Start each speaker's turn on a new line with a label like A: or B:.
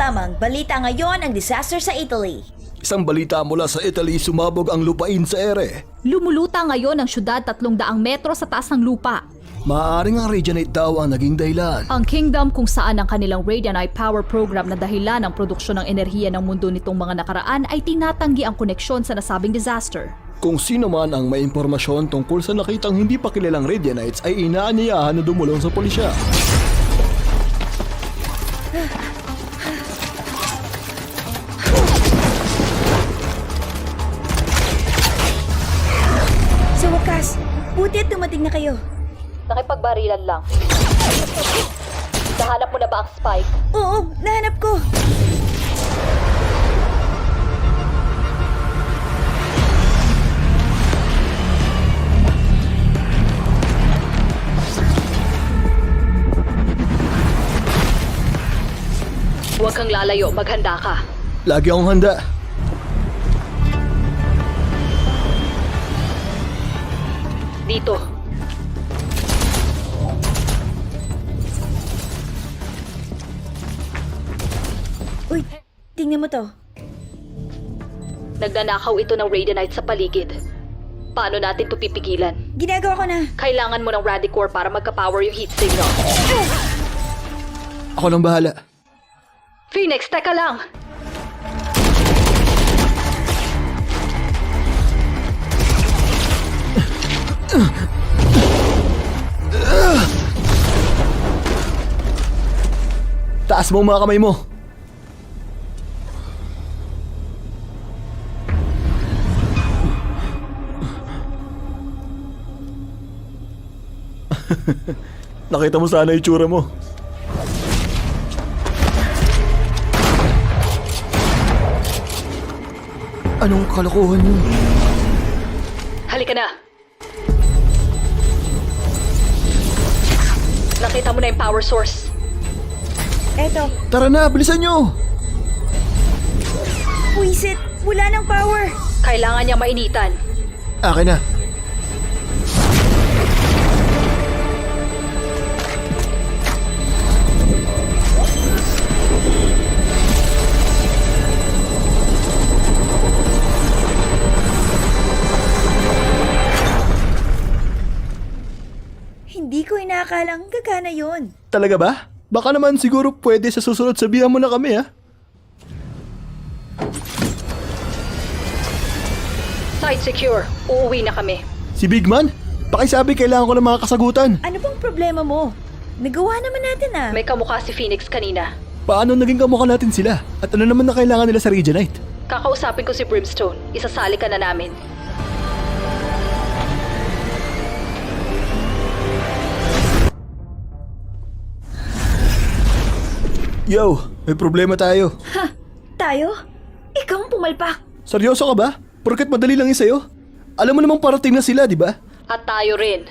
A: lamang, balita ngayon ang disaster sa Italy.
B: Isang balita mula sa Italy, sumabog ang lupain sa ere.
C: Lumuluta ngayon ang syudad 300 metro sa taas ng lupa.
B: Maaaring ang Radianite daw ang naging dahilan.
C: Ang kingdom kung saan ang kanilang Radianite Power Program na dahilan ng produksyon ng enerhiya ng mundo nitong mga nakaraan ay tinatanggi ang koneksyon sa nasabing disaster.
B: Kung sino man ang may impormasyon tungkol sa nakitang hindi pa kilalang Radianites ay inaanyayahan na dumulong sa pulisya.
A: Sa wakas, buti at dumating na kayo.
C: Nakipagbarilan lang. Nahanap mo na ba ang spike?
A: Oo, nahanap ko.
C: Huwag kang lalayo, maghanda ka.
B: Lagi akong handa.
C: Dito.
A: Uy, tingnan mo to.
C: Nagnanakaw ito ng Radianite sa paligid. Paano natin ito pipigilan?
A: Ginagawa ko na.
C: Kailangan mo ng Radicore para magka-power yung heat signal.
B: Ako nang bahala.
C: Phoenix, teka lang!
B: Taas mo ang mga kamay mo. Nakita mo sana yung tsura mo. Anong kalokohan yun?
C: Halika na! Nakita mo na yung power source.
A: Eto,
B: Tara na, bilisan nyo!
A: puwisit. Wala ng power.
C: Kailangan niya mainitan.
B: Akin na.
A: Hindi ko inakalang gagana yun.
B: Talaga ba? Baka naman siguro pwede sa susunod sabihan mo na kami, ha?
C: Site secure. Uuwi na kami.
B: Si Bigman? Pakisabi kailangan ko ng mga kasagutan.
A: Ano bang problema mo? Nagawa naman natin ah.
C: May kamukha si Phoenix kanina.
B: Paano naging kamukha natin sila? At ano naman na kailangan nila sa Radianite?
C: Kakausapin ko si Brimstone. Isasali ka na namin.
B: Yo, may problema tayo.
A: Ha? Tayo? Ikaw ang pumalpak.
B: Seryoso ka ba? Porket madali lang yun sa'yo? Alam mo namang parating na sila, di ba?
C: At tayo rin.